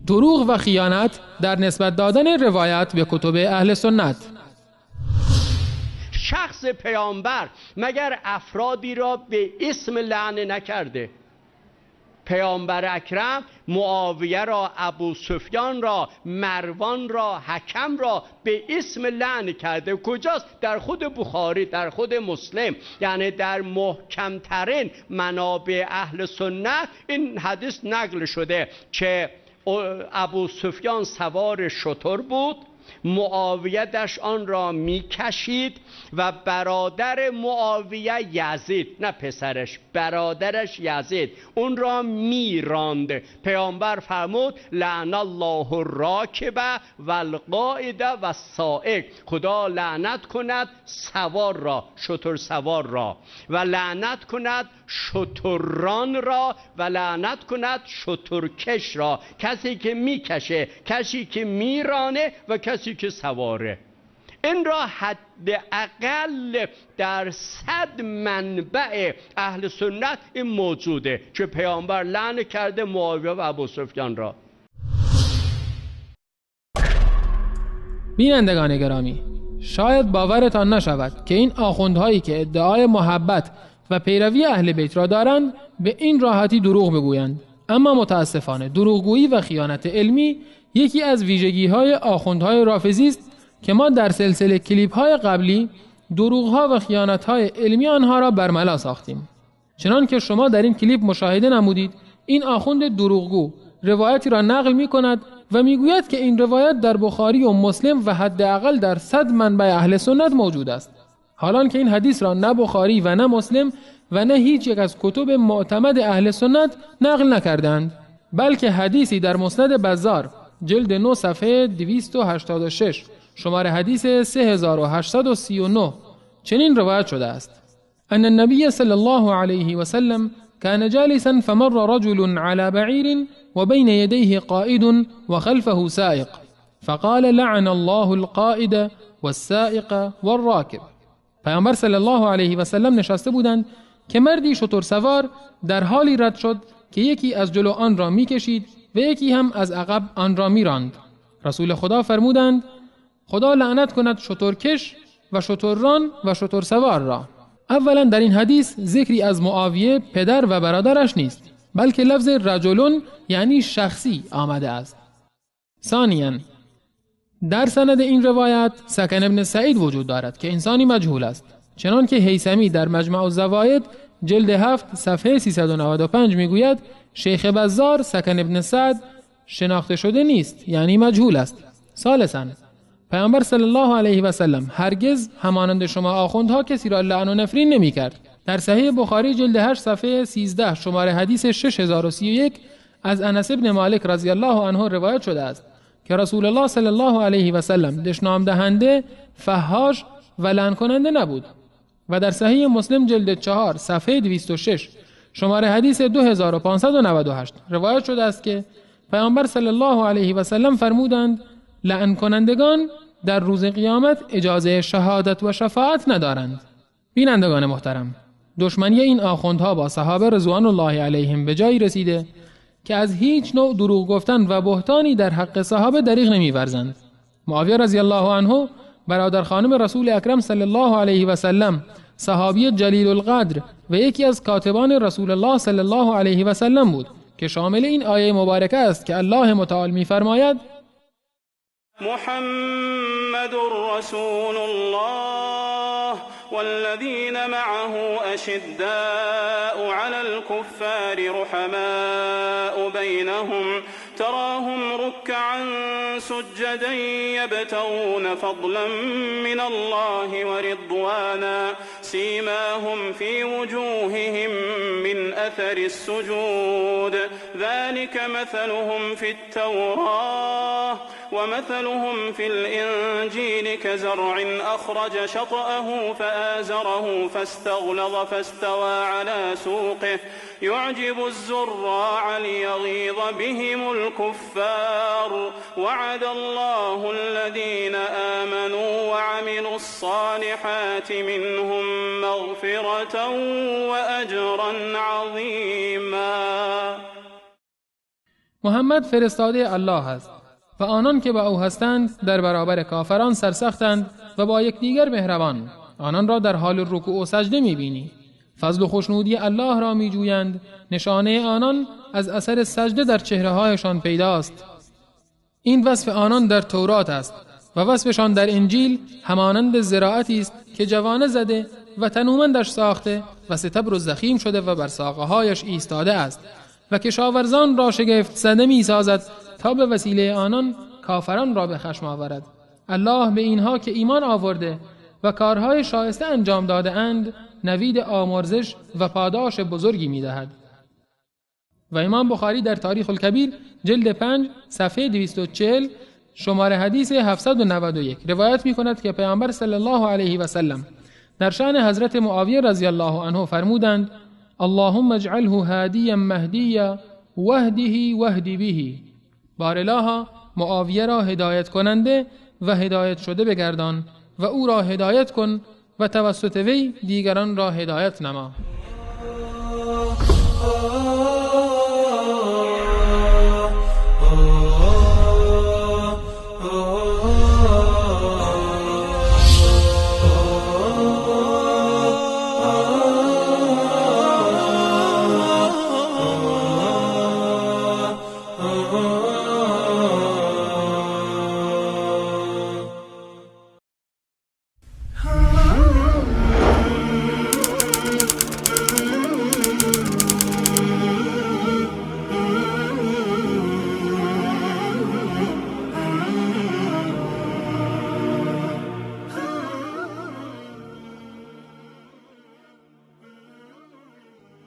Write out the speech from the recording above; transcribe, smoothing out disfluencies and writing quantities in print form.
دروغ و خیانت در نسبت دادن روایت به کتب اهل سنت. شخص پیامبر مگر افرادی را به اسم لعنه نکرده؟ پیامبر اکرم معاویه را، ابو سفیان را، مروان را، حکم را به اسم لعن کرده. کجاست؟ در خود بخاری، در خود مسلم، یعنی در محکمترین منابع اهل سنت این حدیث نقل شده که ابو سفیان سوار شتر بود، معاویه داشت آن را میکشید و برادر معاویه یزید، نه پسرش، برادرش یزید اون را میراند. پیامبر فرمود لعن الله الراکب و القاعد و السائق، خدا لعنت کند سوار را، شتر سوار را، و لعنت کند شتران را، و لعنت کند شترکش را، کسی که میکشه، کسی که میرانه و کسی که سواره. این را حداقل در 100 منبع اهل سنت این موجوده که پیامبر لعن کرده معاویه و ابو سفیان را. بینندگان گرامی، شاید باورتان نشود که این آخوندهایی که ادعای محبت و پیروی اهل بیت را دارند به این راحتی دروغ بگویند. اما متاسفانه دروغگویی و خیانت علمی یکی از ویژگی‌های آخوندهای رافضی است که ما در سلسله کلیپ‌های قبلی دروغ‌ها و خیانت‌های علمی آنها را برملا ساختیم. چنان که شما در این کلیپ مشاهده نمودید، این آخوند دروغگو روایتی را نقل می‌کند و می‌گوید که این روایت در بخاری و مسلم و حداقل در 100 منبع اهل سنت موجود است، حالان که این حدیث را نه بخاری و نه مسلم و نه هیچ یک از کتب معتمد اهل سنت نقل نکردند، بلکه حدیثی در مسند بزار جلد 9 صفحه 286 شماره حدیث 3839 چنین روایت شده است: ان النبي صلی الله علیه و سلم كان جالسا فمر رجل على بعير وبين يديه قائد وخلفه سائق فقال لعن الله القائد والسائق والراكب. پیامبر صلی الله علیه و سلم نشسته بودند که مردی شتر سوار در حالی رد شد که یکی از جلو آن را میکشید و یکی هم از عقب آن را میراند. رسول خدا فرمودند خدا لعنت کند شترکش و شتران و شتر سوار را. اولا در این حدیث ذکری از معاویه پدر و برادرش نیست، بلکه لفظ رجلون یعنی شخصی آمده است. ثانیاً در سند این روایت سکن ابن سعید وجود دارد که انسانی مجهول است، چنان که هیثمی در مجمع الزوائد جلد 7 صفحه 395 میگوید شیخ بزار سکن ابن سعد شناخته شده نیست، یعنی مجهول است. ثالثاً پیامبر صلی الله علیه و سلم هرگز همانند شما آخوندها کسی را لعن و نفرین نمی کرد. در صحیح بخاری جلد 8 صفحه 13 شماره حدیث 6031 از انس بن مالک رضی الله عنه روایت شده است که رسول الله صلی الله علیه و سلم دشنام دهنده، فحاش و لعن کننده نبود. و در صحیح مسلم جلد 4 صفحه 206 شماره حدیث 2598 روایت شده است که پیامبر صلی الله علیه و سلم فرمودند لعن کنندگان در روز قیامت اجازه شهادت و شفاعت ندارند. بینندگان محترم، دشمنی این آخوندها با صحابه رضوان الله علیهم به جایی رسیده که از هیچ نوع دروغ گفتن و بهتانی در حق صحابه دریغ نمی‌ورزند. معاویه رضی الله عنه برادر خانم رسول اکرم صلی الله علیه و سلم، صحابی جلیل القدر و یکی از کاتبان رسول الله صلی الله علیه و سلم بود که شامل این آیه مبارکه است که الله متعال می‌فرماید محمد رسول الله والذين معه أشداء على الكفار رحماء بينهم تراهم ركعا سجدا يبتغون فضلا من الله ورضوانا سيماهم في وجوههم من أثر السجود ذلك مثلهم في التوراة ومثلهم في الإنجيل كزرع أخرج شطأه فآزره فاستغلظ فاستوى على سوقه يعجب الزراع ليغيظ بهم الكفار وعد الله الذين آمنوا وعملوا الصالحات منهم مغفرة وأجرا عظيما. محمد فرستاده الله است و آنان که با او هستند در برابر کافران سرسختند و با یکدیگر مهربان. آنان را در حال رکوع و سجده می‌بینی. فضل و خوشنودی الله را می‌جویند. نشانه آنان از اثر سجده در چهره‌هایشان پیداست. این وصف آنان در تورات است و وصفشان در انجیل همانند زراعتی است که جوانه زده و تنومندش ساخته و ستبر و زخیم شده و بر ساقه‌هایش ایستاده است و کشاورزان را شگفت زده می‌سازد تا به وسیله آنان کافران را به خشم آورد. الله به اینها که ایمان آورده و کارهای شایسته انجام داده اند نوید آمرزش و پاداش بزرگی می‌دهد. و امام بخاری در تاریخ الکبیر جلد 5 صفحه 240 شماره حدیث 791 روایت می‌کند که پیامبر صلی الله علیه و سلم در شأن حضرت معاویه رضی الله عنه فرمودند: اللهم اجعله هادیا مهدیا وهده وهد به. بار الها معاویه را هدایت کننده و هدایت شده بگردان و او را هدایت کن و توسط وی دیگران را هدایت نما.